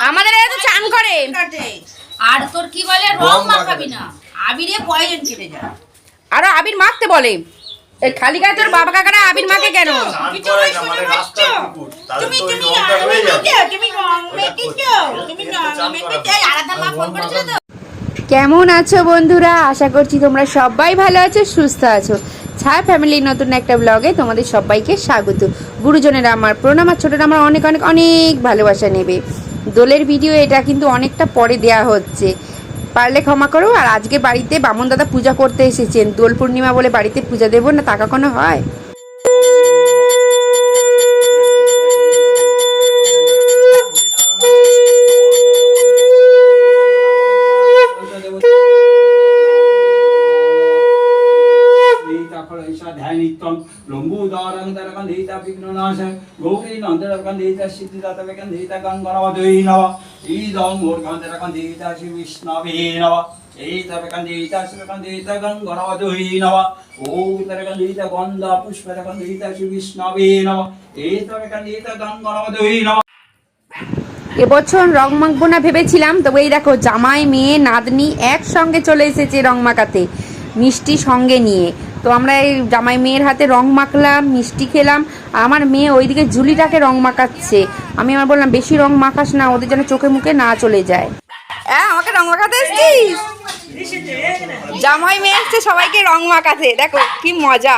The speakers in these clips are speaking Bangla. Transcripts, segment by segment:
আমাদের তো চান করে আর তোর কি বলে রং মাখাবি না, আবিরে পয়জন কেটে যায়। আরো আবির মাখতে বলে, এই খালি গায়ে তোর বাবা কাকারা আবির মাখে কেন? কেমন আছো বন্ধুরা? আশা করছি তোমরা সবাই ভালো আছো, সুস্থ আছো। ছায়া ফ্যামিলির নতুন একটা ব্লগে তোমাদের সবাইকে স্বাগত। গুরুজনেরা আমার প্রণাম, আর ছোটরা আমার অনেক অনেক অনেক ভালোবাসা নেবে। দোলের ভিডিও এটা কিন্তু অনেকটা পরে দেয়া হচ্ছে, পারলে ক্ষমা করো। আর আজকে বাড়িতে বামন দাদা পূজা করতে এসেছেন, দোল পূর্ণিমা বলে বাড়িতে পূজা দেবো না, তা কখনো হয়? এবছর রং মাখবো না ভেবেছিলাম, তবে এই দেখো জামাই মেয়ে নাতনি একসঙ্গে চলে এসেছে রং মাখাতে, মিষ্টি সঙ্গে নিয়ে। তো আমরা এই জামাই মেয়ের হাতে রং মাখলাম, মিষ্টি খেলাম। আমার মেয়ে ওইদিকে জুলিটাকে রং মাখাচ্ছে। আমি আমার বললাম বেশি রং মাখাস না, ওদের যেন চোখে মুখে না চলে যায়। আমাকে রং মাখাতে এসছিস? জামাই মেয়ে এসছে সবাইকে রং মাখাতে, দেখো কি মজা।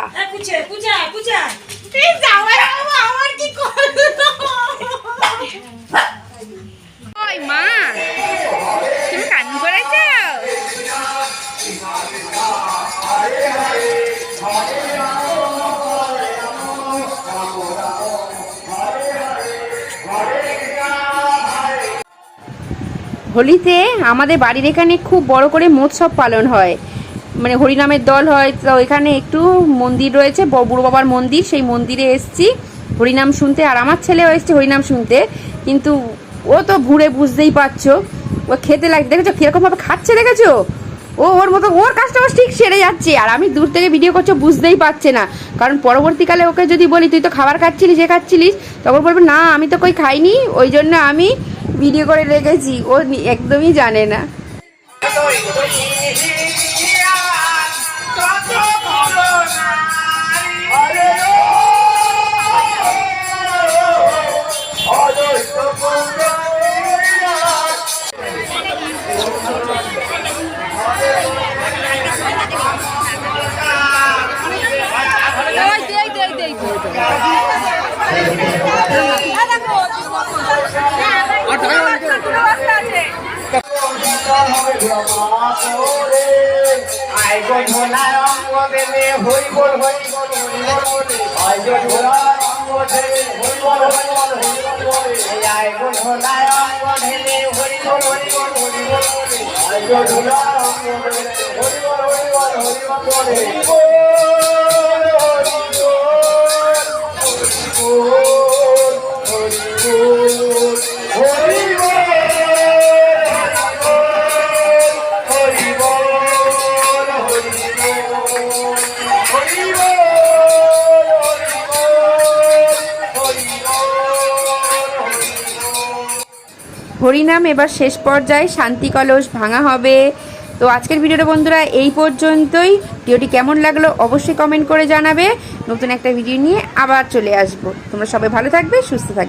মা তুমি কান করেছ? হোলিতে আমাদের বাড়ির এখানে খুব বড় করে মহোৎসব পালন হয়, মানে হরিনামের দল হয়। তো এখানে একটু মন্দির রয়েছে, বুড়ো বাবার মন্দির, সেই মন্দিরে এসছি হরিনাম শুনতে। আর আমার ছেলেও এসছে হরিনাম শুনতে, কিন্তু ও তো ঘুরে বুঝতেই পারছো, ও খেতে লাগে, দেখেছো কিরকম ভাবে খাচ্ছে, দেখেছো? ওর মতো ওর কাজটা ঠিক সেরে যাচ্ছে, আর আমি দূর থেকে ভিডিও করছো বুঝতেই পারছে না। কারণ পরবর্তীকালে ওকে যদি বলি তুই তো খাবার খাচ্ছিলিস, খাচ্ছিলিস, তখন বলবে না আমি তো কই খাইনি, ওই জন্য আমি ভিডিও করে রেখেছি। ও একদমই জানে না। হরিনাম এবার শেষ পর্যায়ে, শান্তি কলস ভাঙা হবে। তো আজকের ভিডিওটা বন্ধুরা এই পর্যন্তই। ভিডিওটি কেমন লাগলো অবশ্যই কমেন্ট করে জানাবে। নতুন একটা ভিডিও নিয়ে আবার চলে আসবো। তোমরা সবাই ভালো থাকবে, সুস্থ থাকবে।